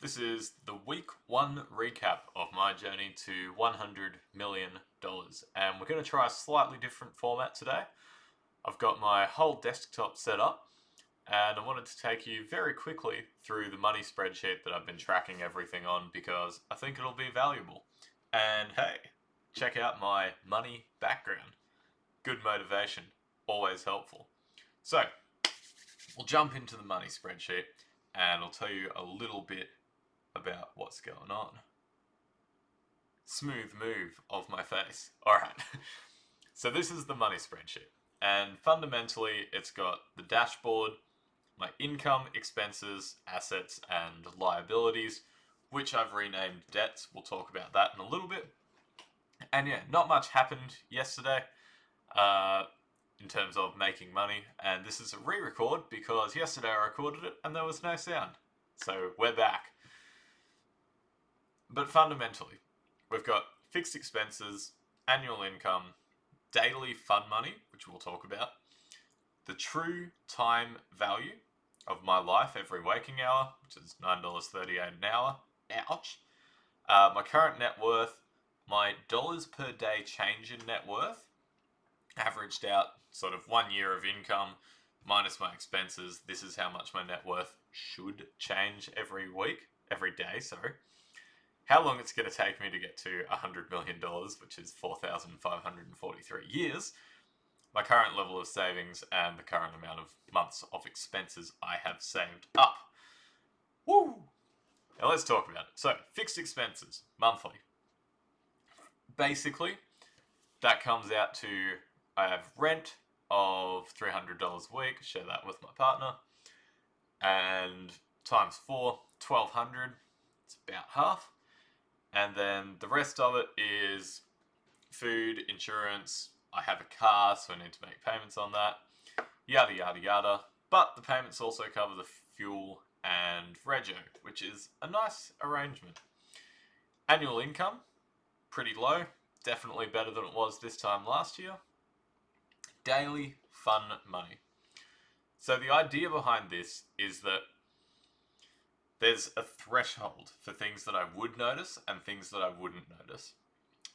This is the week one recap of my journey to $100 million. And we're going to try a slightly different format today. I've got my whole desktop set up and I wanted to take you very quickly through the money spreadsheet that I've been tracking everything on because I think it'll be valuable. And hey, check out my money background. Good motivation, always helpful. So, we'll jump into the money spreadsheet and I'll tell you a little bit about what's going on. Smooth move of my face. Alright, so this is the money spreadsheet. And fundamentally, it's got the dashboard, my income, expenses, assets, and liabilities, which I've renamed debts. We'll talk about that in a little bit. And yeah, not much happened yesterday in terms of making money. And this is a re-record because yesterday I recorded it and there was no sound. So we're back. But fundamentally, we've got fixed expenses, annual income, daily fun money, which we'll talk about, the true time value of my life every waking hour, which is $9.38 an hour. Ouch. My current net worth, my dollars per day change in net worth, averaged out sort of 1 year of income minus my expenses. This is how much my net worth should change every day, sorry. How long it's going to take me to get to $100 million, which is 4,543 years, my current level of savings, and the current amount of months of expenses I have saved up. Woo! Now let's talk about it. So, fixed expenses, monthly. Basically, that comes out to, I have rent of $300 a week, share that with my partner, and times 4, $1,200, it's about half. And then the rest of it is food, insurance. I have a car, so I need to make payments on that. Yada, yada, yada. But the payments also cover the fuel and rego, which is a nice arrangement. Annual income, pretty low. Definitely better than it was this time last year. Daily fun money. So the idea behind this is that there's a threshold for things that I would notice and things that I wouldn't notice.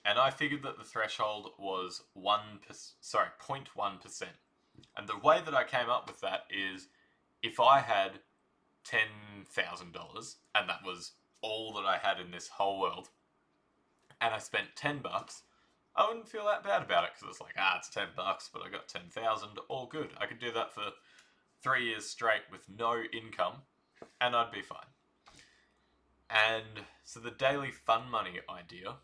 And I figured that the threshold was 0.1%. And the way that I came up with that is if I had $10,000 and that was all that I had in this whole world, and I spent $10, I wouldn't feel that bad about it because it's like, it's $10, but I got 10,000, all good. I could do that for 3 years straight with no income and I'd be fine. And so the daily fun money idea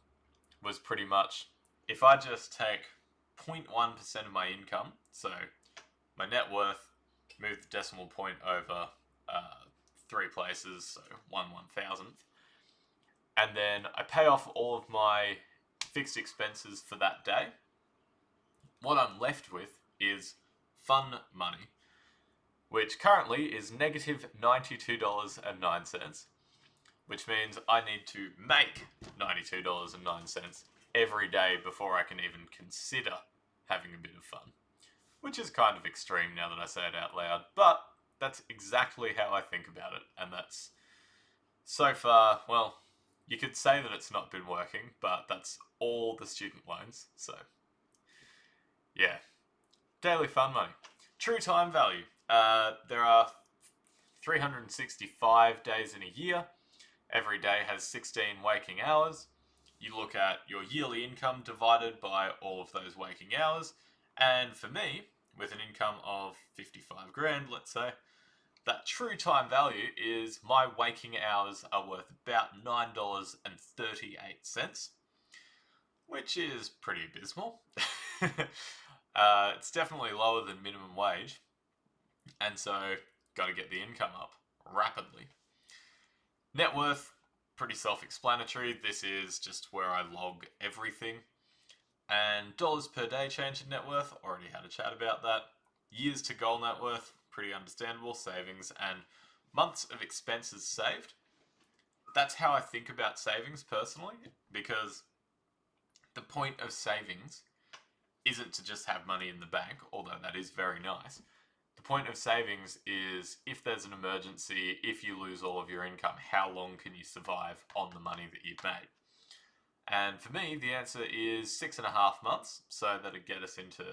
was pretty much, if I just take 0.1% of my income, so my net worth, move the decimal point over 3 places, so 1/1000th, and then I pay off all of my fixed expenses for that day, what I'm left with is fun money, which currently is negative $92.09, which means I need to make $92.09 every day before I can even consider having a bit of fun. Which is kind of extreme now that I say it out loud, but that's exactly how I think about it, and that's so far, well, you could say that it's not been working, but that's all the student loans, so yeah. Daily fun money. True time value. There are 365 days in a year. Every day has 16 waking hours. You look at your yearly income divided by all of those waking hours. And for me, with an income of 55 grand, let's say, that true time value is my waking hours are worth about $9.38, which is pretty abysmal. It's definitely lower than minimum wage. And so, got to get the income up rapidly. Net worth, pretty self-explanatory. This is just where I log everything. And dollars per day change in net worth, already had a chat about that. Years to goal net worth, pretty understandable. Savings and months of expenses saved. That's how I think about savings personally, because the point of savings isn't to just have money in the bank, although that is very nice. The point of savings is if there's an emergency, if you lose all of your income, how long can you survive on the money that you've made? And for me, the answer is 6.5 months, so that'd get us into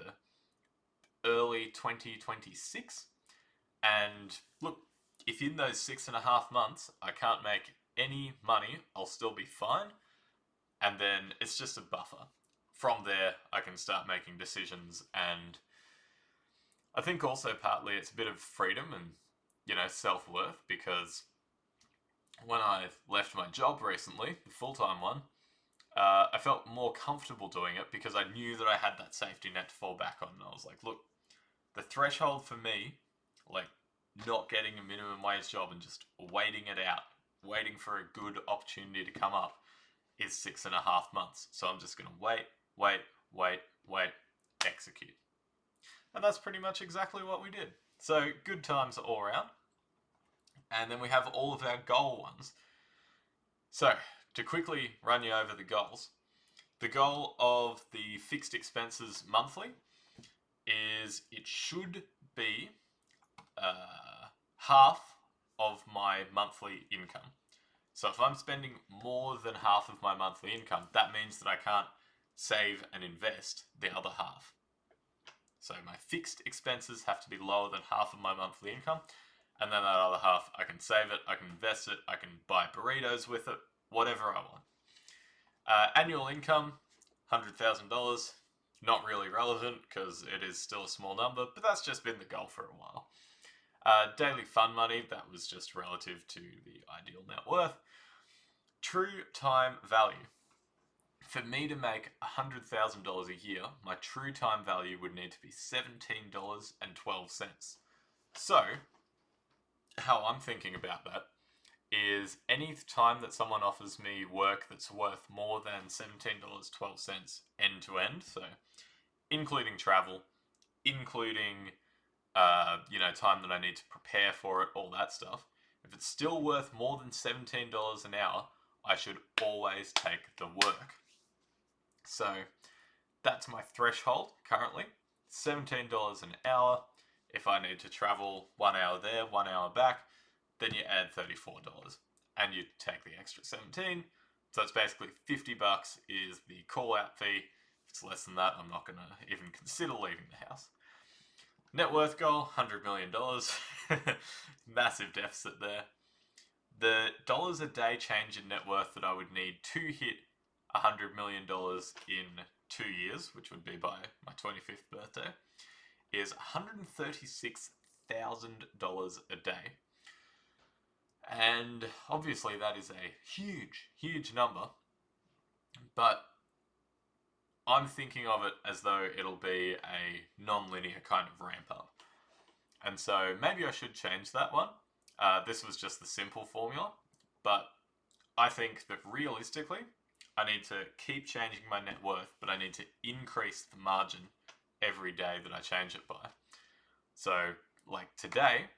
early 2026. And look, if in those 6.5 months I can't make any money, I'll still be fine. And then it's just a buffer. From there, I can start making decisions, and I think also partly it's a bit of freedom and, self-worth, because when I left my job recently, the full-time one, I felt more comfortable doing it because I knew that I had that safety net to fall back on. And I was like, look, the threshold for me, like not getting a minimum wage job and just waiting it out, waiting for a good opportunity to come up, is 6.5 months. So I'm just going to wait, execute. And that's pretty much exactly what we did. So good times all around. And then we have all of our goal ones. So to quickly run you over the goals, the goal of the fixed expenses monthly is it should be half of my monthly income. So if I'm spending more than half of my monthly income, that means that I can't save and invest the other half. So my fixed expenses have to be lower than half of my monthly income, and then that other half, I can save it, I can invest it, I can buy burritos with it, whatever I want. Annual income, $100,000. Not really relevant because it is still a small number, but that's just been the goal for a while. Daily fun money, that was just relative to the ideal net worth. True time value. For me to make $100,000 a year, my true time value would need to be $17.12. So, how I'm thinking about that is any time that someone offers me work that's worth more than $17.12 end to end, so including travel, including time that I need to prepare for it, all that stuff, if it's still worth more than $17 an hour, I should always take the work. So that's my threshold currently, $17 an hour. If I need to travel 1 hour there, 1 hour back, then you add $34 and you take the extra 17. So it's basically $50 is the call out fee. If it's less than that, I'm not going to even consider leaving the house. Net worth goal, $100 million. Massive deficit there. The dollars a day change in net worth that I would need to hit $100 million in 2 years, which would be by my 25th birthday, is $136,000 a day. And obviously that is a huge, huge number, but I'm thinking of it as though it'll be a non-linear kind of ramp up. And so maybe I should change that one. This was just the simple formula, but I think that realistically, I need to keep changing my net worth, but I need to increase the margin every day that I change it by. So, like today,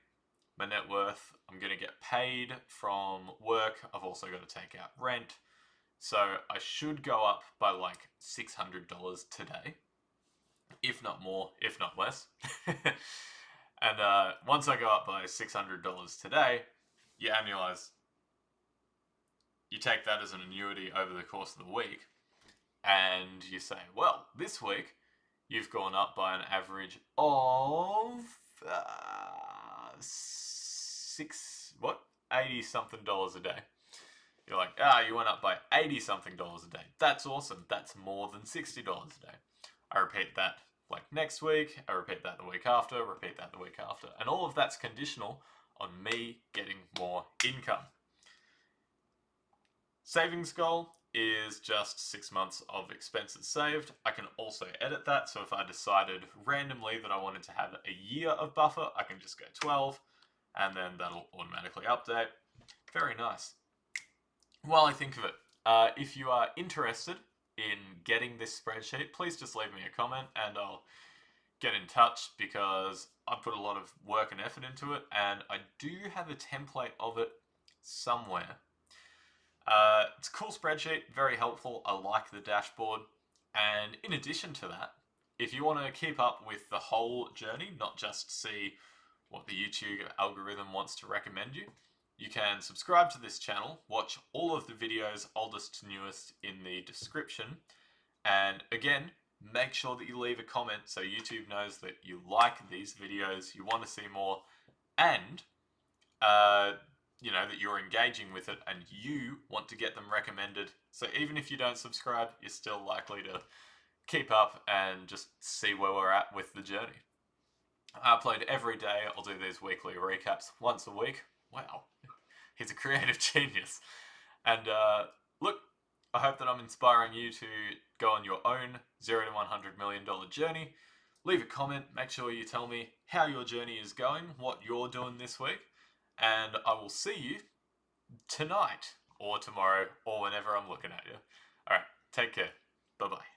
my net worth, I'm going to get paid from work. I've also got to take out rent. So I should go up by like $600 today, if not more, if not less. And once I go up by $600 today, you annualize, you take that as an annuity over the course of the week, and you say, well, this week you've gone up by an average of $80-something a day. You're like, you went up by $80-something a day. That's awesome. That's more than $60 a day. I repeat that like next week. I repeat that the week after. Repeat that the week after. And all of that's conditional on me getting more income. Savings goal is just 6 months of expenses saved. I can also edit that. So if I decided randomly that I wanted to have a year of buffer, I can just go 12 and then that'll automatically update. Very nice. While I think of it, if you are interested in getting this spreadsheet, please just leave me a comment and I'll get in touch, because I put a lot of work and effort into it, and I do have a template of it somewhere. It's a cool spreadsheet, very helpful. I like the dashboard. And in addition to that, if you want to keep up with the whole journey, not just see what the YouTube algorithm wants to recommend you. You can subscribe to this channel, watch all of the videos, oldest to newest, in the description. And again, make sure that you leave a comment so YouTube knows that you like these videos, you want to see more, and that you're engaging with it and you want to get them recommended. So even if you don't subscribe, you're still likely to keep up and just see where we're at with the journey. I upload every day. I'll do these weekly recaps once a week. Wow, he's a creative genius. And look, I hope that I'm inspiring you to go on your own $0 to $100 million journey. Leave a comment. Make sure you tell me how your journey is going, what you're doing this week, and I will see you tonight or tomorrow or whenever I'm looking at you. All right, take care. Bye-bye.